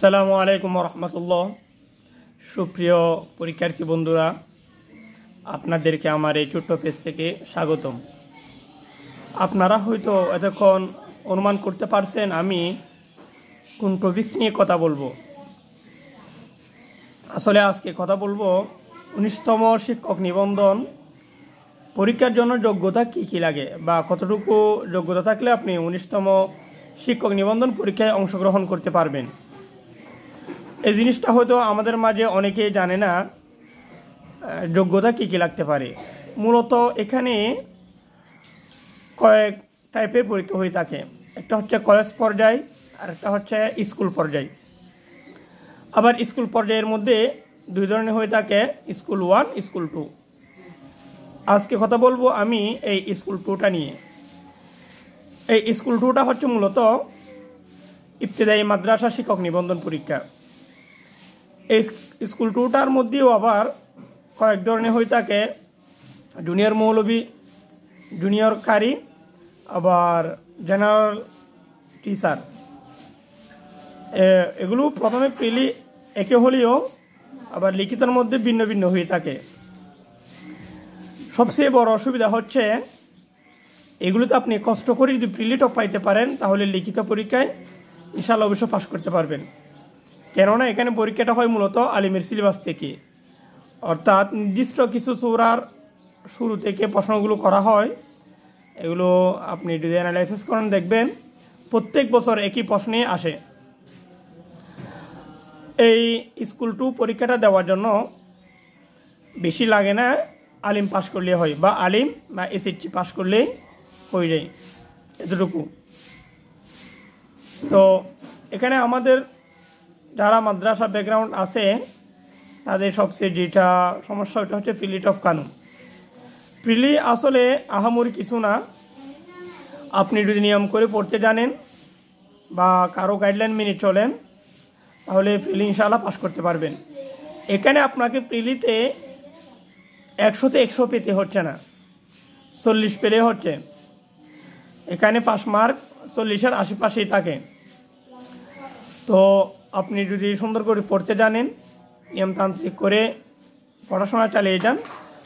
আসসালামু আলাইকুম রহমতুল্লাহ। সুপ্রিয় পরীক্ষার্থী বন্ধুরা, আপনাদেরকে আমার এই ছোট্ট পেজ থেকে স্বাগতম। আপনারা হয়তো এতক্ষণ অনুমান করতে পারছেন আমি কোন টপিকস নিয়ে কথা বলবো। আসলে আজকে কথা বলবো 19তম শিক্ষক নিবন্ধন পরীক্ষার জন্য যোগ্যতা কী কী লাগে বা কতটুকু যোগ্যতা থাকলে আপনি 19তম শিক্ষক নিবন্ধন পরীক্ষায় অংশগ্রহণ করতে পারবেন। এই জিনিসটা হয়তো আমাদের মাঝে অনেকেই জানে না যোগ্যতা কী কী লাগতে পারে। মূলত এখানে কয়েক টাইপের পরীক্ষা হয়ে থাকে। একটা হচ্ছে কলেজ পর্যায় আর একটা হচ্ছে স্কুল পর্যায়। আবার স্কুল পর্যায়ের মধ্যে দুই ধরনের হয়ে থাকে, স্কুল 1, স্কুল 2। আজকে কথা বলবো আমি এই স্কুল 2টা নিয়ে। এই স্কুল 2টা হচ্ছে মূলত ইবতেদায়ী মাদ্রাসা শিক্ষক নিবন্ধন পরীক্ষা। এই স্কুল 2টার মধ্যেও আবার কয়েক ধরনের হয়ে থাকে, জুনিয়র মৌলভী, জুনিয়র কারি, আবার জেনারেল টিচার। এগুলো প্রথমে প্রিলি একে হলেও আবার লিখিতের মধ্যে ভিন্ন ভিন্ন হয়ে থাকে। সবচেয়ে বড় অসুবিধা হচ্ছে এগুলোতে আপনি কষ্ট করে যদি প্রিলি টপ পাইতে পারেন তাহলে লিখিত পরীক্ষায় ইনশাআল্লাহ অবশ্য পাশ করতে পারবেন। কেননা এখানে পরীক্ষাটা হয় মূলত আলিমের সিলেবাস থেকে, অর্থাৎ নির্দিষ্ট কিছু সূরার শুরু থেকে প্রশ্নগুলো করা হয়। এগুলো আপনি যদি অ্যানালাইসিস করেন দেখবেন প্রত্যেক বছর একই প্রশ্নে আসে। এই স্কুল 2 পরীক্ষাটা দেওয়ার জন্য বেশি লাগে না, আলিম পাশ করলে হয় বা আলিম বা এসএসসি পাশ করলেই হয়ে যায়, এতটুকু। তো এখানে আমাদের যারা মাদ্রাসা ব্যাকগ্রাউন্ড আছে তাদের সবচেয়ে যেটা সমস্যা ওটা হচ্ছে প্রিলি টপ কানুন। প্রিলি আসলে আহামরি কিছু না, আপনি যদি নিয়ম করে পড়তে জানেন বা কারো গাইডলাইন মেনে চলেন তাহলে প্রিলি ইনশাআল্লাহ পাস করতে পারবেন। এখানে আপনাকে প্রিলিতে 100তে 100 পেতে হচ্ছে না, 40 পেলে হচ্ছে। এখানে পাস মার্ক 40-এর আশেপাশেই থাকে। তো আপনি যদি সুন্দর করে পড়তে জানেন, নিয়মতান্ত্রিক করে পড়াশোনা চালিয়ে যান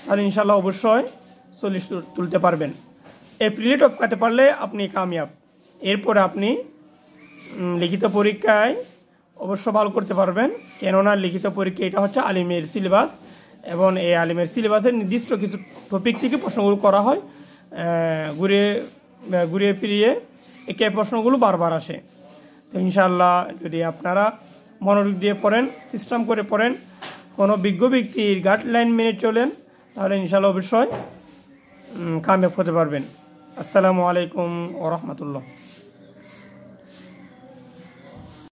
তাহলে ইনশাআল্লাহ অবশ্যই 40 তুলতে পারবেন। এই প্রিলি টপকাতে পারলে আপনি কামিয়াব। এরপরে আপনি লিখিত পরীক্ষায় অবশ্য ভালো করতে পারবেন, কেননা লিখিত পরীক্ষা এটা হচ্ছে আলিমের সিলেবাস এবং এই আলিমের সিলেবাসের নির্দিষ্ট কিছু টপিক থেকে প্রশ্নগুলো করা হয়। ঘুরিয়ে ফিরিয়ে একে প্রশ্নগুলো বারবার আসে। তো ইনশাআল্লাহ যদি আপনারা মনোযোগ দিয়ে পড়েন, সিস্টেম করে পড়েন, কোনো বিজ্ঞ ব্যক্তির গাইডলাইন মেনে চলেন তাহলে ইনশাআল্লাহ অবশ্যই কামিয়াব হতে পারবেন। আসসালামু আলাইকুম ওয়া রাহমাতুল্লাহ।